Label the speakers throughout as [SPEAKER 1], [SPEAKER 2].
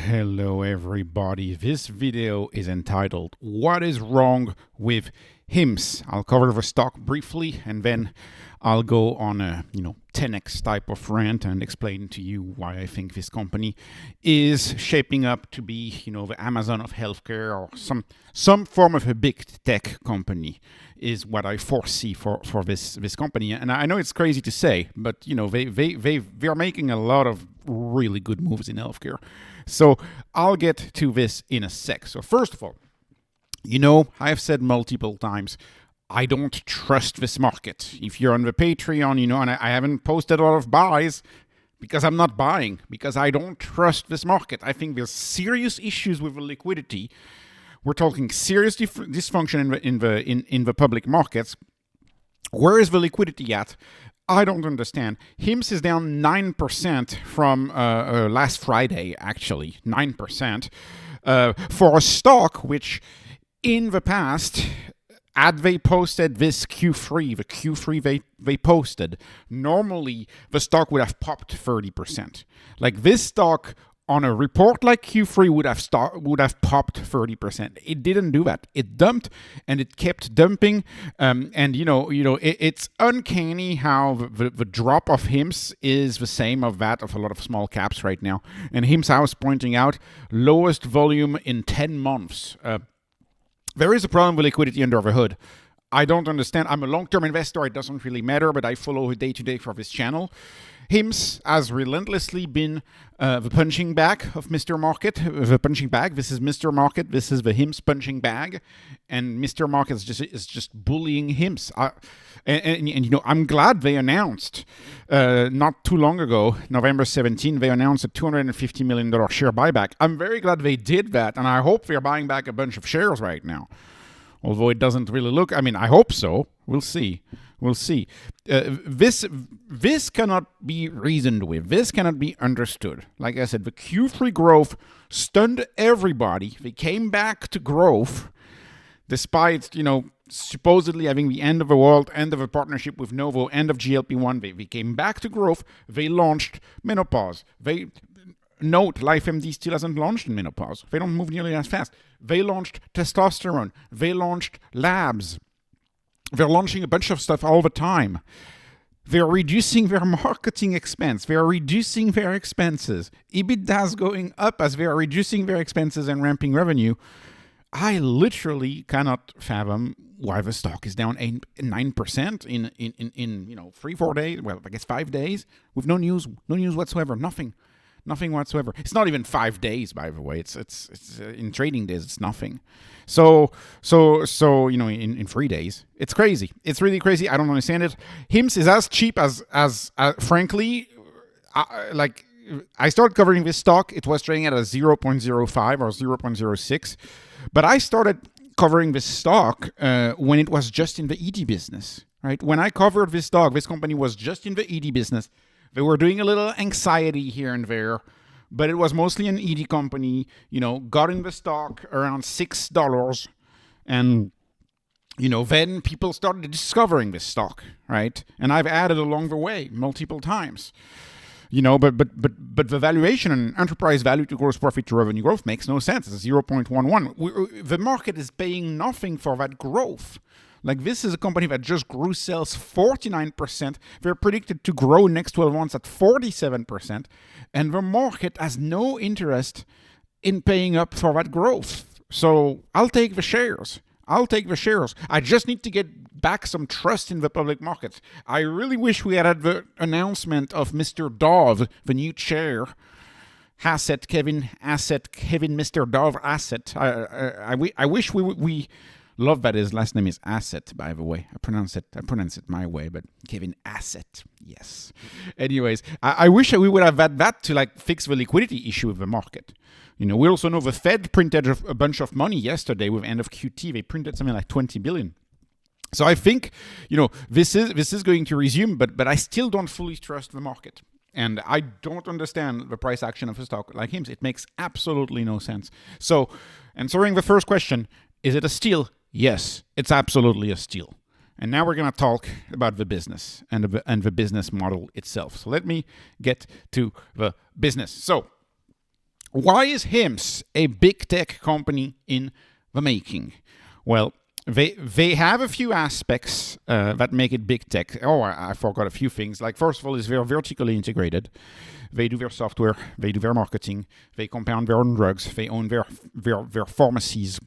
[SPEAKER 1] Hello everybody, this video is entitled What is Wrong with HIMS? I'll cover the stock briefly and then I'll go on a 10x type of rant and explain to you why I think this company is shaping up to be the Amazon of healthcare, or some form of a big tech company is what I foresee for this company. And I know it's crazy to say, but they are making a lot of really good moves in healthcare. So I'll get to this in a sec. So first of all, I've said multiple times, I don't trust this market. If you're on the Patreon, and I haven't posted a lot of buys because I'm not buying, because I don't trust this market. I think there's serious issues with the liquidity. We're talking serious dysfunction in the public markets. Where is the liquidity at? I don't understand. HIMS is down 9% from last Friday, actually, 9%, for a stock which in the past, had they posted this Q3, the Q3 they posted, normally the stock would have popped 30%. Like this stock on a report like Q3 would have popped 30%. It didn't do that. It dumped and it kept dumping. It's uncanny how the drop of HIMS is the same of that of a lot of small caps right now. And HIMS House pointing out lowest volume in 10 months. There is a problem with liquidity under the hood. I don't understand. I'm a long-term investor. It doesn't really matter, but I follow day-to-day for this channel. HIMS has relentlessly been the punching bag of Mr. Market. The punching bag. This is Mr. Market. This is the HIMS punching bag, and Mr. Market is just bullying HIMS. I'm glad they announced not too long ago, November 17, they announced a $250 million share buyback. I'm very glad they did that, and I hope they're buying back a bunch of shares right now. Although it doesn't really look, I hope so. We'll see. This cannot be reasoned with. This cannot be understood. Like I said, the Q3 growth stunned everybody. They came back to growth despite, supposedly having the end of the world, end of a partnership with Novo, end of GLP-1. They came back to growth. They launched menopause. Note, LifeMD still hasn't launched in menopause. They don't move nearly as fast. They launched testosterone. They launched labs. They're launching a bunch of stuff all the time. They're reducing their marketing expense. They're reducing their expenses. EBITDA is going up as they're reducing their expenses and ramping revenue. I literally cannot fathom why the stock is down 9% in 3-4 days. Well, I guess 5 days with no news whatsoever. Nothing whatsoever. It's not even 5 days, by the way. It's in trading days. It's nothing. So in 3 days, it's crazy. It's really crazy. I don't understand it. HIMS is as cheap as frankly, I started covering this stock. It was trading at a 0.05 or 0.06, but I started covering this stock when it was just in the ED business. Right? When I covered this stock, this company was just in the ED business. They were doing a little anxiety here and there, but it was mostly an ED company, got in the stock around $6. And, then people started discovering this stock, right? And I've added along the way multiple times. But the valuation and enterprise value to gross profit to revenue growth makes no sense. It's 0.11. The market is paying nothing for that growth. Like, this is a company that just grew sales 49%. They're predicted to grow next 12 months at 47%. And the market has no interest in paying up for that growth. So I'll take the shares. I just need to get back some trust in the public markets. I really wish we had the announcement of Mr. Dove, the new chair. Kevin, Mr. Dove Asset. I wish we love that his last name is Asset, by the way. I pronounce it my way, but Kevin Asset, yes. Anyways, I wish we would have had that to fix the liquidity issue of the market. We also know the Fed printed a bunch of money yesterday with end of QT. They printed something like 20 billion. So I think, this is going to resume, but I still don't fully trust the market. And I don't understand the price action of a stock like HIMS. It makes absolutely no sense. So, answering the first question, is it a steal? Yes, it's absolutely a steal. And now we're going to talk about the business and the business model itself. So let me get to the business. So Why is HIMSS a big tech company in the making? Well, they have a few aspects that make it big tech. Oh, I forgot a few things. Like, first of all, is they're vertically integrated. They do their software, they do their marketing, they compound their own drugs, they own their pharmacies.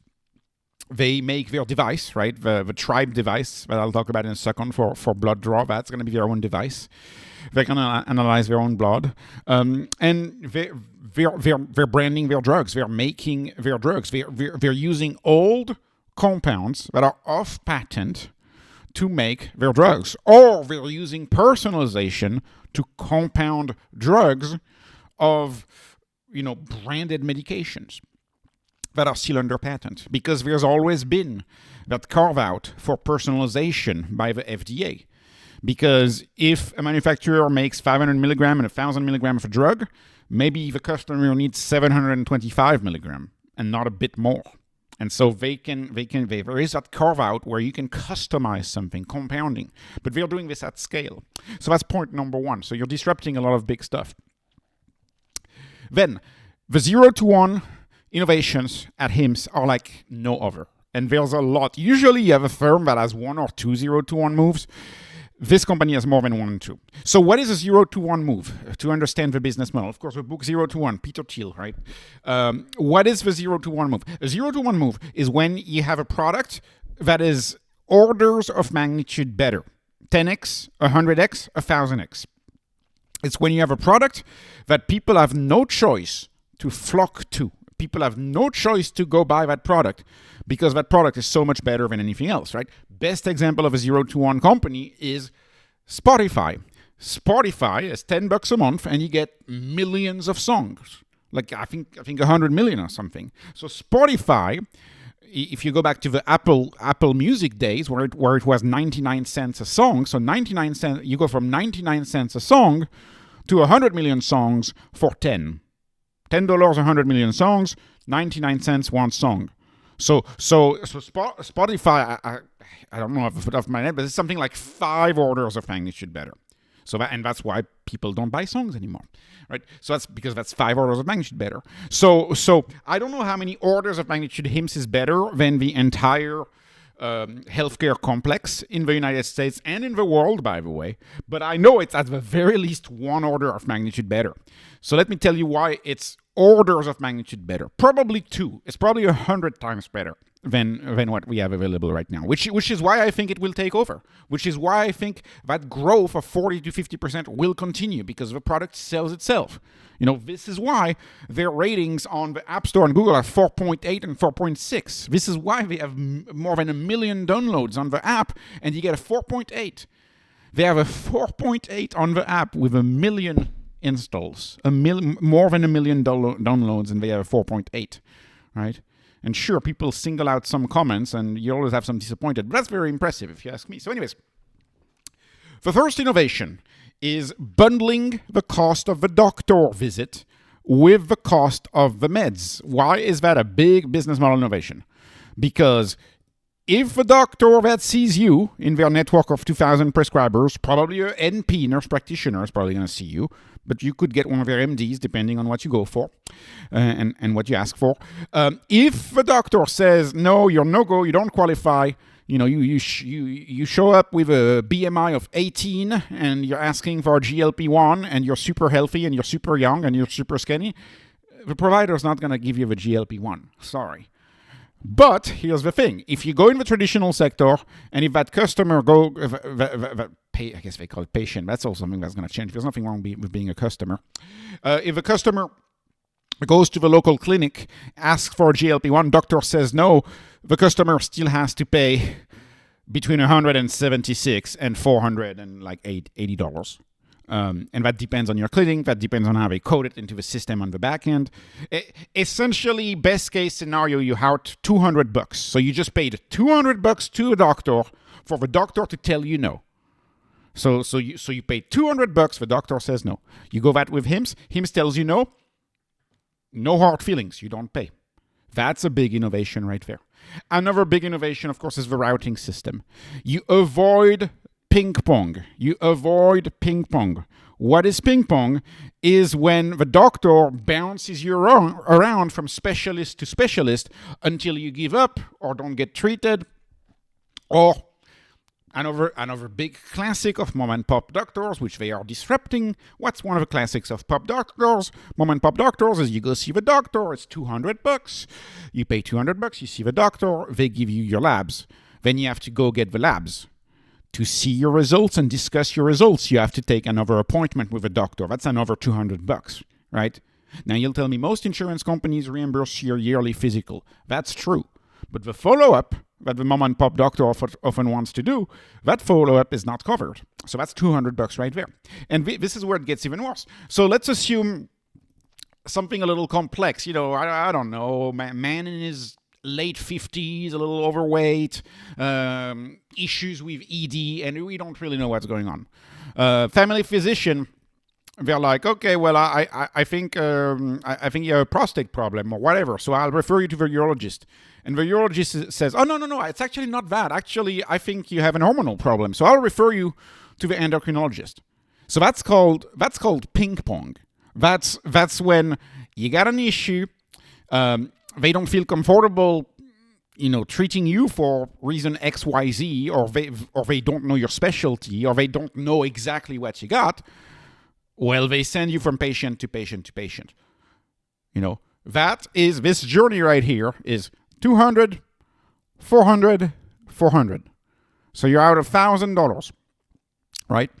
[SPEAKER 1] They make their device, right? The Tribe device that I'll talk about in a second for blood draw. That's going to be their own device. They're going to analyze their own blood. And they're branding their drugs. They're making their drugs. They're using old compounds that are off patent to make their drugs. Or they're using personalization to compound drugs of, branded medications that are still under patent, because there's always been that carve out for personalization by the FDA. Because if a manufacturer makes 500 milligram and 1,000 milligram of a drug, maybe the customer needs 725 milligram and not a bit more. And so there is that carve out where you can customize something, compounding, but they're doing this at scale. So that's point number one. So you're disrupting a lot of big stuff. Then the 0 to 1 innovations at HIMSS are like no other. And there's a lot. Usually you have a firm that has 1 or 2 0 to 1 moves. This company has more than 1 and 2. So what is a 0 to 1 move? To understand the business model. Of course, the book 0 to 1, Peter Thiel, right? What is the 0 to 1 move? A 0 to 1 move is when you have a product that is orders of magnitude better. 10x, 100x, 1000x. It's when you have a product that people have no choice to flock to. People have no choice to go buy that product because that product is so much better than anything else, right? Best example of a 0 to 1 company is Spotify. Spotify is $10 a month and you get millions of songs. Like I think 100 million or something. So Spotify, if you go back to the Apple Music days where it was 99 cents a song, so 99 cents, you go from 99 cents a song to 100 million songs for 10. $10, 100 million songs, 99 cents one song. So Spotify, I don't know off the top of my head, but it's something like 5 orders of magnitude better. And that's why people don't buy songs anymore, right? So that's because that's 5 orders of magnitude better. So I don't know how many orders of magnitude HIMSS is better than the entire healthcare complex in the United States and in the world, by the way. But I know it's at the very least 1 order of magnitude better. So let me tell you why it's orders of magnitude better. Probably 2. It's probably 100 times better than what we have available right now, which is why I think it will take over, which is why I think that growth of 40 to 50% will continue because the product sells itself. This is why their ratings on the App Store and Google are 4.8 and 4.6. This is why they have more than 1 million downloads on the app and you get a 4.8. They have a 4.8 on the app with 1 million installs, more than 1 million downloads, and they have a 4.8, right? And sure, people single out some comments, and you always have some disappointed, but that's very impressive if you ask me. So anyways, the first innovation is bundling the cost of the doctor visit with the cost of the meds. Why is that a big business model innovation? Because if a doctor that sees you in their network of 2,000 prescribers, probably an NP, nurse practitioner, is probably going to see you, but you could get one of their MDs depending on what you go for and what you ask for. If the doctor says, no, you're no-go, you don't qualify, you show up with a BMI of 18 and you're asking for a GLP-1 and you're super healthy and you're super young and you're super skinny, the provider's not going to give you the GLP-1. Sorry. But here's the thing. If you go in the traditional sector and if that customer I guess they call it patient, that's also something that's going to change. There's nothing wrong with being a customer. If a customer goes to the local clinic, asks for a GLP-1, doctor says no, the customer still has to pay between $176 and $480. And that depends on your clinic. That depends on how they code it into the system on the back end. Essentially, best case scenario, you out $200. So you just paid $200 to a doctor for the doctor to tell you no. So you pay $200. The doctor says no. You go that with HIMSS. HIMSS tells you no. No hard feelings. You don't pay. That's a big innovation right there. Another big innovation, of course, is the routing system. You avoid ping pong. You avoid ping pong. What is ping pong? Is when the doctor bounces you around from specialist to specialist until you give up or don't get treated. Or another big classic of mom and pop doctors, which they are disrupting. What's one of the classics of pop doctors? Mom and pop doctors is you go see the doctor. It's $200. You pay $200. You see the doctor. They give you your labs. Then you have to go get the labs. To see your results and discuss your results, you have to take another appointment with a doctor. That's another $200, right? Now you'll tell me most insurance companies reimburse your yearly physical. That's true. But the follow-up that the mom and pop doctor often wants to do, that follow-up is not covered. So that's $200 right there. And this is where it gets even worse. So let's assume something a little complex. I don't know, man in his late 50s, a little overweight, issues with ED, and we don't really know what's going on. Family physician, they're like, okay, well, I think you have a prostate problem or whatever, so I'll refer you to the urologist. And the urologist says, oh, no, it's actually not that. Actually, I think you have an hormonal problem, so I'll refer you to the endocrinologist. So that's called ping pong. That's when you got an issue, they don't feel comfortable, treating you for reason X, Y, Z, or they don't know your specialty, or they don't know exactly what you got. Well, they send you from patient to patient to patient. That is, this journey right here is 200, 400, 400. So you're out $1,000, right?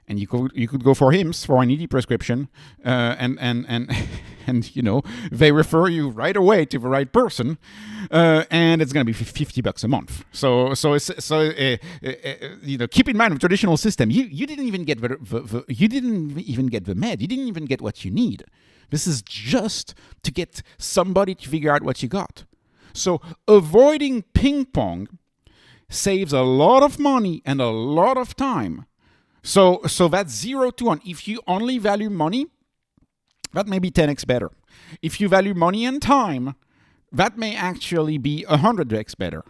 [SPEAKER 1] And you could go for HIMSS for an ED prescription, and they refer you right away to the right person, and it's going to be $50 a month. So keep in mind the traditional system. You didn't even get you didn't even get the med. You didn't even get what you need. This is just to get somebody to figure out what you got. So avoiding ping pong saves a lot of money and a lot of time. So that's 0 to 1. If you only value money, that may be 10x better. If you value money and time, that may actually be 100x better.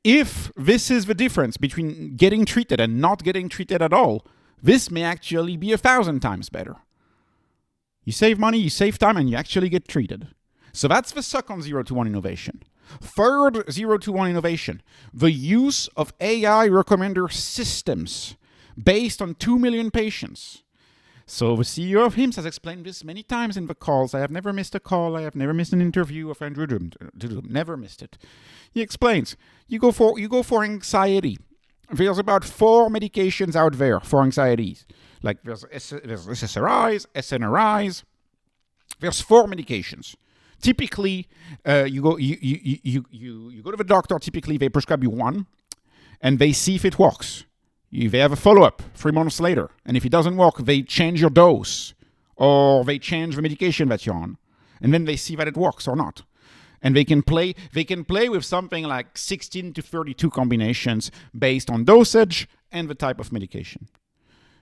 [SPEAKER 1] If this is the difference between getting treated and not getting treated at all, this may actually be 1,000 times better. You save money, you save time, and you actually get treated. So that's the suck on 0 to 1 innovation. Third 0 to 1 innovation, the use of AI recommender systems based on 2 million patients. So the CEO of HIMSS has explained this many times in the calls. I have never missed a call. I have never missed an interview of Andrew Dudum. Never missed it. He explains, you go for anxiety. There's about 4 medications out there for anxieties. Like there's SSRIs, SNRIs. There's 4 medications. Typically, you go to the doctor. Typically, they prescribe you one, and they see if it works. They have a follow-up 3 months later, and if it doesn't work, they change your dose, or they change the medication that you're on, and then they see that it works or not. And they can play with something like 16 to 32 combinations based on dosage and the type of medication.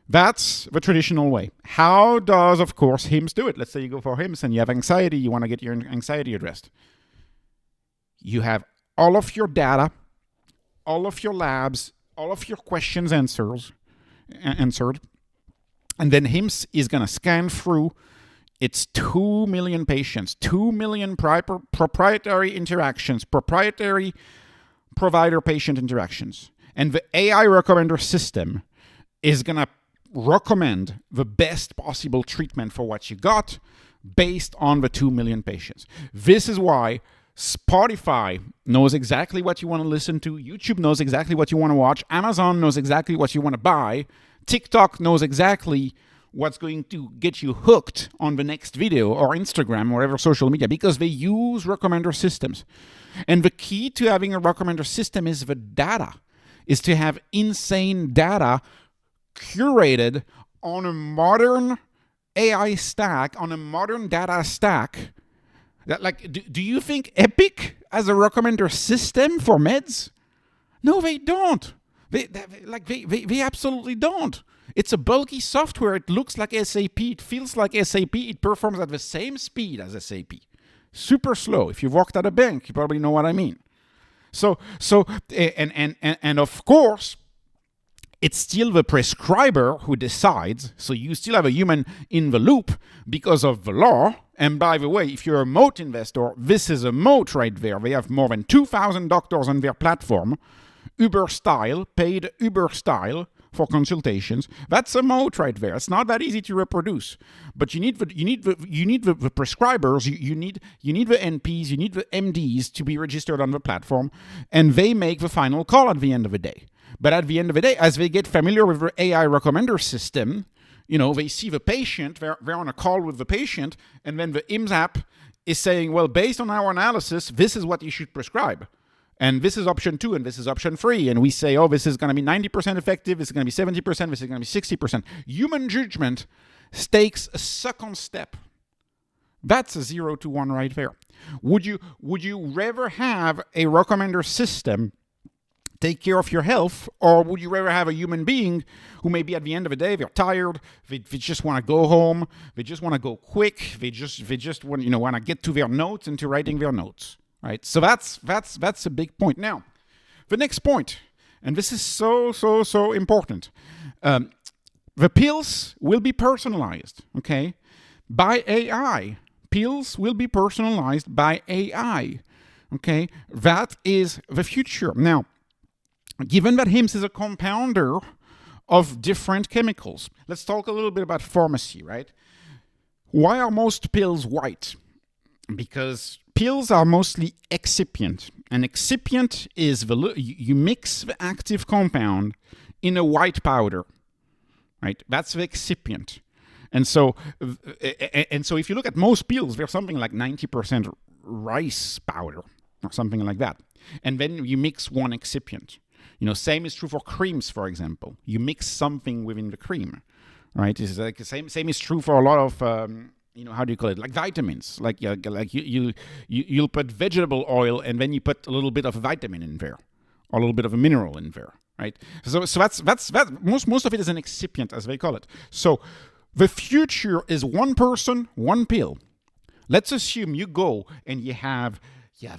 [SPEAKER 1] That's the traditional way. How does, of course, HIMSS do it? Let's say you go for HIMSS and you have anxiety, you want to get your anxiety addressed. You have all of your data, all of your labs, all of your questions answered, and then HIMSS is going to scan through its 2 million patients, 2 million proprietary interactions, proprietary provider-patient interactions. And the AI recommender system is going to recommend the best possible treatment for what you got based on the 2 million patients. This is why Spotify knows exactly what you want to listen to. YouTube knows exactly what you want to watch. Amazon knows exactly what you want to buy. TikTok knows exactly what's going to get you hooked on the next video, or Instagram, or whatever social media, because they use recommender systems. And the key to having a recommender system is the data, is to have insane data curated on a modern AI stack, on a modern data stack. Do you think Epic has a recommender system for meds? No, they don't. They absolutely don't. It's a bulky software. It looks like SAP. It feels like SAP. It performs at the same speed as SAP. Super slow. If you've worked at a bank, you probably know what I mean. So, of course, it's still the prescriber who decides. So you still have a human in the loop because of the law. And by the way, if you're a moat investor, this is a moat right there. They have more than 2,000 doctors on their platform, Uber style, paid Uber style for consultations. That's a moat right there. It's not that easy to reproduce, but you need the prescribers. You need the NPs. You need the MDs to be registered on the platform, and they make the final call at the end of the day. But at the end of the day, as they get familiar with the AI recommender system, they see the patient. They're on a call with the patient, and then the IMS app is saying, well, based on our analysis, this is what you should prescribe. And this is option 2, and this is option 3. And we say, oh, this is going to be 90% effective, this is going to be 70%, this is going to be 60%. Human judgment takes a second step. That's a 0 to 1 right there. Would you rather have a recommender system take care of your health, or would you rather have a human being who maybe at the end of the day, they're tired, they just want to go home, they just want to go quick, they just want to get to their notes and to writing their notes? Right, so that's a big point. Now, the next point, and this is so important. The pills will be personalized, okay, by AI. Pills will be personalized by AI, okay. That is the future. Now, given that HIMSS is a compounder of different chemicals, let's talk a little bit about pharmacy, right? Why are most pills white? Because pills are mostly excipient. An excipient is you mix the active compound in a white powder, right? That's the excipient. And so if you look at most pills, they're something like 90% rice powder or something like that. And then you mix one excipient. Same is true for creams, for example. You mix something within the cream, right? It's like the same is true for a lot of how do you call it? Like vitamins. Like you'll put vegetable oil and then you put a little bit of a vitamin in there, or a little bit of a mineral in there, right? So that's most of it is an excipient, as they call it. So the future is one person, one pill. Let's assume you go and you have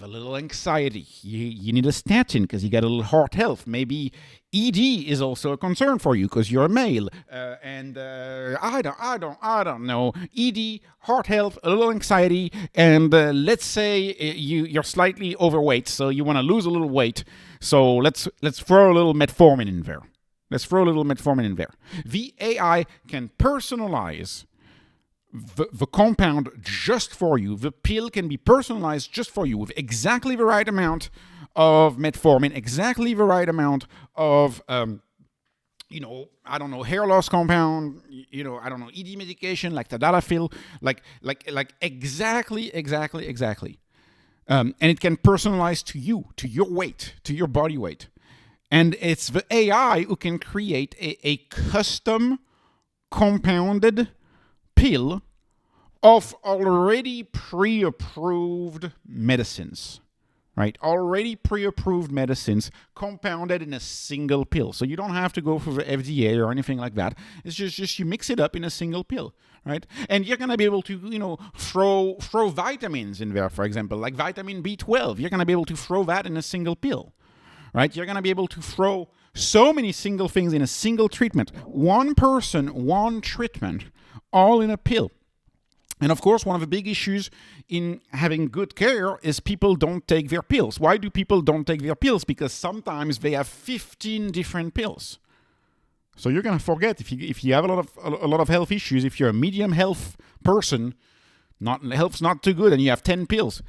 [SPEAKER 1] a little anxiety. You need a statin because you got a little heart health. Maybe ED is also a concern for you because you're a male. I don't know. ED, heart health, a little anxiety, and let's say you're slightly overweight, so you want to lose a little weight. So let's throw a little metformin in there. The AI can personalize the compound just for you. The pill can be personalized just for you with exactly the right amount of metformin, exactly the right amount of, hair loss compound, ED medication like tadalafil, like exactly. And it can personalize to you, to your weight, to your body weight. And it's the AI who can create a custom compounded pill of already pre-approved medicines, right? Already pre-approved medicines compounded in a single pill. So you don't have to go through the FDA or anything like that. It's just you mix it up in a single pill, right? And you're going to be able to, throw vitamins in there, for example, like vitamin B12. You're going to be able to throw that in a single pill, right? You're going to be able to throw so many single things in a single treatment. One person, one treatment, all in a pill. And of course, one of the big issues in having good care is people don't take their pills. Why do people don't take their pills? Because sometimes they have 15 different pills. So you're going to forget if you have a lot of health issues. If you're a medium health person, health's not too good, and you have 10 pills,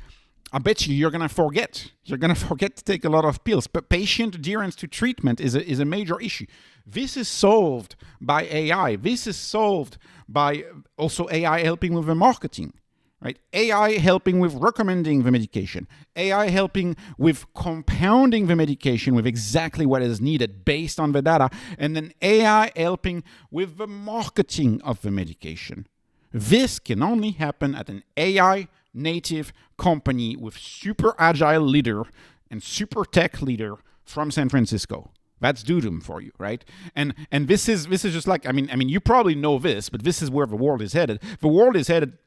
[SPEAKER 1] I bet you're going to forget. You're going to forget to take a lot of pills. But patient adherence to treatment is a major issue. This is solved by AI. This is solved by also AI helping with the marketing, right? AI helping with recommending the medication. AI helping with compounding the medication with exactly what is needed based on the data. And then AI helping with the marketing of the medication. This can only happen at an AI native company with super agile leader and super tech leader from San Francisco. That's Dudum for you, right? And this is just like, I mean, you probably know this, but this is where the world is headed. The world is headed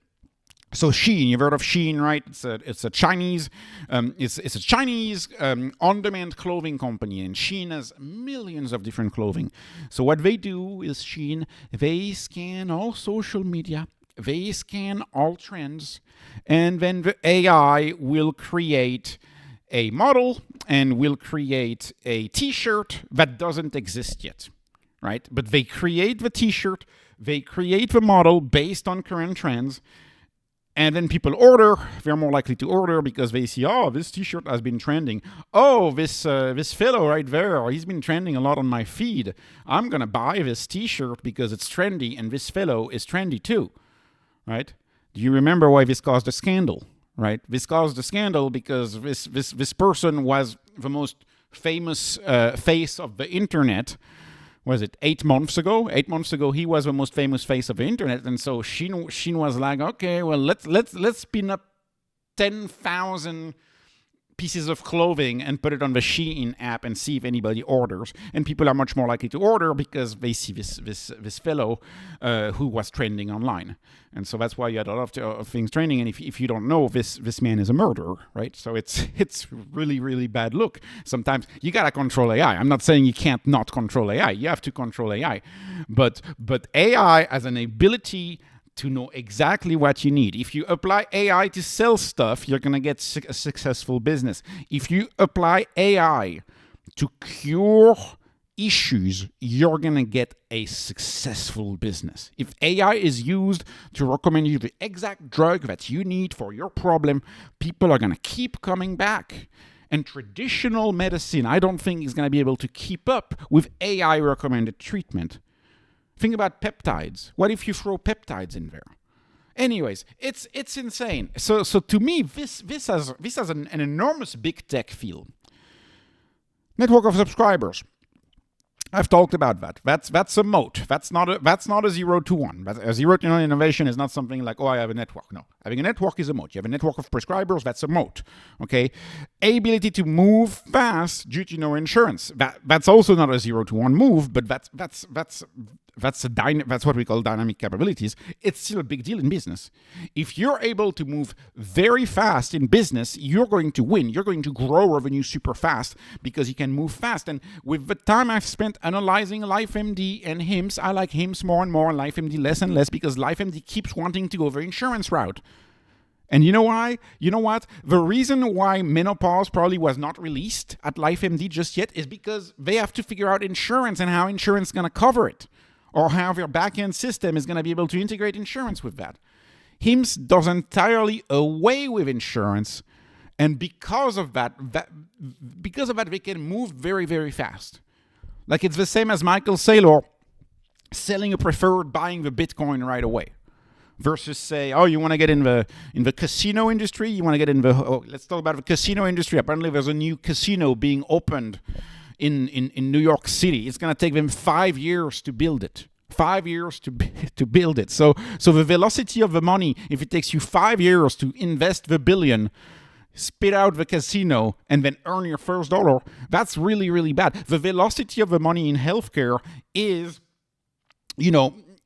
[SPEAKER 1] So Shein, you've heard of Shein, right? It's a Chinese on-demand clothing company, and Shein has millions of different clothing. So what they do is Shein, they scan all social media, they scan all trends, and then the AI will create a model and will create a T-shirt that doesn't exist yet, right? But they create the T-shirt, they create the model based on current trends. And then people order. They're more likely to order because they see, oh, this T-shirt has been trending. Oh, this fellow right there, he's been trending a lot on my feed. I'm gonna buy this T-shirt because it's trendy, and this fellow is trendy too, right? Do you remember why this caused a scandal? Right? This caused a scandal because this person was the most famous face of the internet. Was it 8 months ago? 8 months ago, he was the most famous face of the internet, and so Shein was like, okay, well, let's spin up 10,000 pieces of clothing and put it on the Shein app and see if anybody orders. And people are much more likely to order because they see this fellow who was trending online. And so that's why you had a lot of things trending. And if you don't know, this man is a murderer, right? So it's really, really bad look. Sometimes you gotta control AI. I'm not saying you can't not control AI. You have to control AI. But AI has an ability to know exactly what you need. If you apply AI to sell stuff, you're going to get a successful business. If you apply AI to cure issues, you're going to get a successful business. If AI is used to recommend you the exact drug that you need for your problem, people are going to keep coming back. And traditional medicine, I don't think, is going to be able to keep up with AI recommended treatment. Think about peptides. What if you throw peptides in there? Anyways, it's insane. So to me, this has an enormous big tech field. Network of subscribers. I've talked about that. That's a moat. That's not a 0 to 1. A 0 to 1 innovation is not something like, oh, I have a network. No, having a network is a moat. You have a network of prescribers. That's a moat. Okay, ability to move fast due to no insurance. That's also not a 0 to 1 move, but that's what we call dynamic capabilities. It's still a big deal in business. If you're able to move very fast in business, you're going to win. You're going to grow revenue super fast because you can move fast. And with the time I've spent analyzing LifeMD and HIMSS, I like HIMSS more and more and LifeMD less and less because LifeMD keeps wanting to go the insurance route. And you know why? You know what? The reason why menopause probably was not released at LifeMD just yet is because they have to figure out insurance and how insurance is going to cover it, or how their back-end system is going to be able to integrate insurance with that. HIMSS does entirely away with insurance, and because of that, they can move very, very fast. Like it's the same as Michael Saylor selling a preferred, buying the Bitcoin right away, versus say, oh, you want to get in the casino industry? You want to get in let's talk about the casino industry. Apparently, there's a new casino being opened in New York City. It's going to take them 5 years to build it. 5 years to build it. So the velocity of the money, if it takes you 5 years to invest the billion, spit out the casino, and then earn your first dollar, that's really, really bad. The velocity of the money in healthcare is,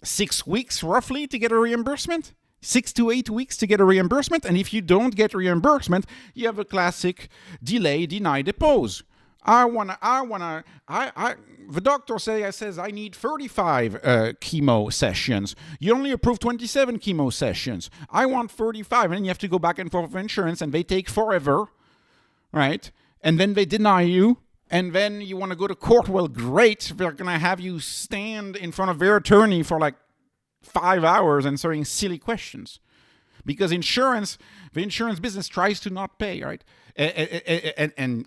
[SPEAKER 1] 6 weeks roughly to get a reimbursement. 6 to 8 weeks to get a reimbursement. And if you don't get reimbursement, you have a classic delay, deny, depose. The doctor says I need 35 chemo sessions. You only approve 27 chemo sessions. I want 35. And then you have to go back and forth with insurance, and they take forever, right? And then they deny you. And then you want to go to court. Well, great. They're going to have you stand in front of their attorney for like 5 hours answering silly questions. Because the insurance business tries to not pay, right? And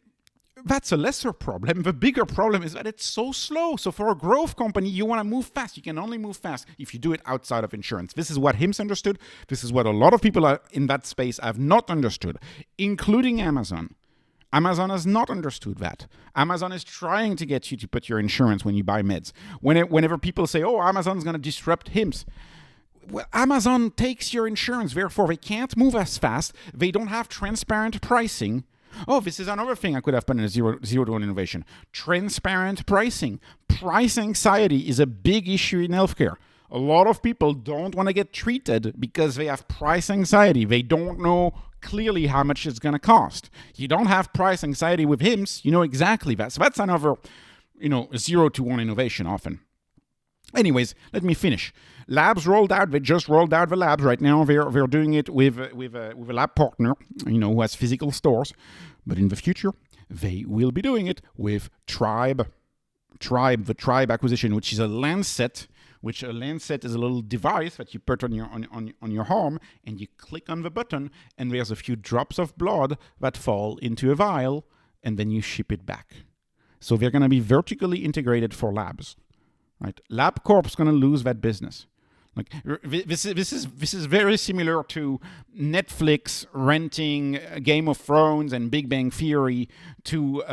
[SPEAKER 1] that's a lesser problem. The bigger problem is that it's so slow. So for a growth company, you want to move fast. You can only move fast if you do it outside of insurance. This is what HIMSS understood. This is what a lot of people in that space have not understood, including Amazon. Amazon has not understood that. Amazon is trying to get you to put your insurance when you buy meds. Whenever people say, oh, Amazon's going to disrupt HIMSS, well, Amazon takes your insurance. Therefore, they can't move as fast. They don't have transparent pricing. Oh, this is another thing I could have put in a zero to one innovation. Transparent pricing. Price anxiety is a big issue in healthcare. A lot of people don't want to get treated because they have price anxiety. They don't know clearly how much it's going to cost. You don't have price anxiety with HIMSS. You know exactly that. So that's another, 0 to 1 innovation often. Anyways, let me finish. Labs rolled out. They just rolled out the labs right now. They're doing it with a lab partner, who has physical stores. But in the future, they will be doing it with Tribe, the Tribe acquisition, which is a Lancet. Which a Lancet is a little device that you put on your arm, and you click on the button, and there's a few drops of blood that fall into a vial, and then you ship it back. So they're going to be vertically integrated for labs. Right, LabCorp's going to lose that business. Like this is very similar to Netflix renting Game of Thrones and Big Bang Theory to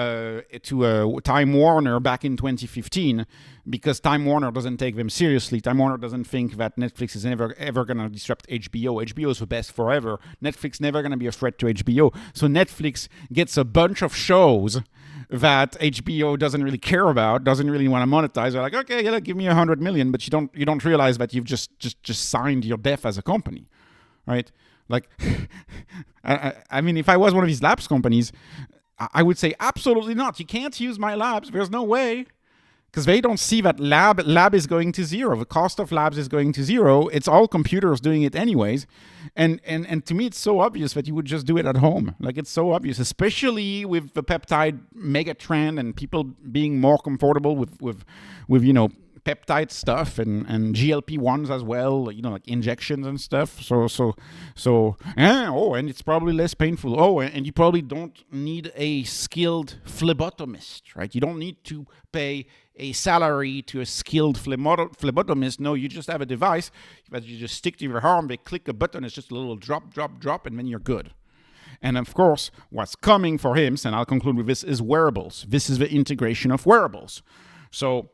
[SPEAKER 1] Time Warner back in 2015, because Time Warner doesn't take them seriously. Time Warner doesn't think that Netflix is ever going to disrupt HBO. HBO is the best forever. Netflix never going to be a threat to HBO. So Netflix gets a bunch of shows that HBO doesn't really care about, doesn't really want to monetize. They're like, okay, yeah, give me $100 million, but you don't realize that you've just signed your death as a company, right? Like, I mean, if I was one of these labs companies, I would say absolutely not. You can't use my labs. There's no way. Because they don't see that lab is going to zero. The cost of labs is going to zero. It's all computers doing it anyways. And to me, it's so obvious that you would just do it at home. Like, it's so obvious, especially with the peptide mega trend and people being more comfortable with peptide stuff and GLP-1s as well, like injections and stuff. And it's probably less painful. Oh, and you probably don't need a skilled phlebotomist, right? You don't need to pay a salary to a skilled phlebotomist. No, you just have a device that you just stick to your arm. They click a button. It's just a little drop, and then you're good. And of course, what's coming for HIMSS, and I'll conclude with this, is wearables. This is the integration of wearables. So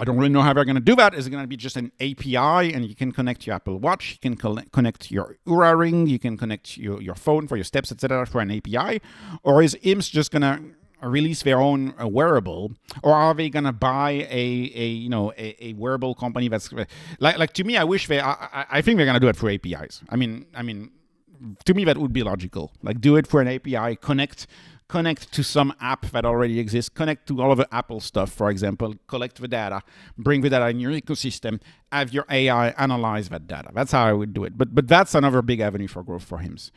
[SPEAKER 1] I don't really know how they're going to do that. Is it going to be just an API and you can connect your Apple Watch, you can connect your Oura Ring, you can connect your phone for your steps, etc. for an API? Or is HIMSS just going to release their own wearable, or are they gonna buy a wearable company that's like to me? I think they're gonna do it for APIs. I mean, to me that would be logical. Like, do it for an API, connect to some app that already exists, connect to all of the Apple stuff, for example, collect the data, bring the data in your ecosystem, have your AI analyze that data. That's how I would do it. But that's another big avenue for growth for HIMSS.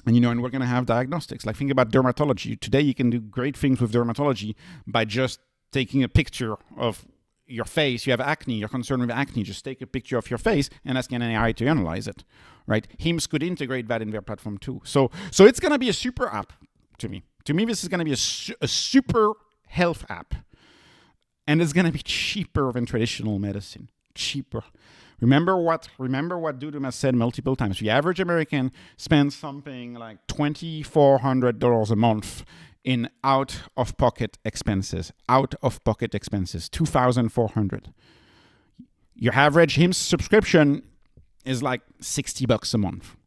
[SPEAKER 1] And we're going to have diagnostics. Like, think about dermatology. Today, you can do great things with dermatology by just taking a picture of your face. You have acne, you're concerned with acne, just take a picture of your face and ask an AI to analyze it, right? HIMSS could integrate that in their platform too. So it's going to be a super app to me. To me, this is going to be a super health app. And it's going to be cheaper than traditional medicine. Cheaper. Remember what Dudum has said multiple times. The average American spends something like $2,400 a month in out-of-pocket expenses. $2,400. Your average HIMSS subscription is like $60 a month,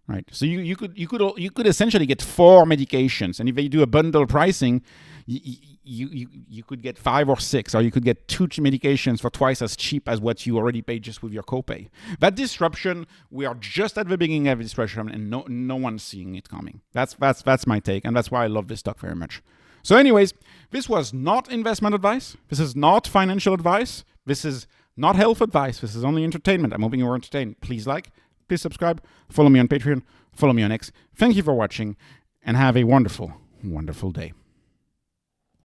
[SPEAKER 1] right? So you could essentially get 4 medications, and if they do a bundle pricing, you could get 5 or 6, or you could get 2 medications for twice as cheap as what you already paid just with your copay. That disruption, we are just at the beginning of disruption, and no one's seeing it coming. That's my take, and that's why I love this stock very much. So anyways, this was not investment advice. This is not financial advice. This is not health advice. This is only entertainment. I'm hoping you were entertained. Please like, please subscribe, follow me on Patreon, follow me on X. Thank you for watching, and have a wonderful, wonderful day.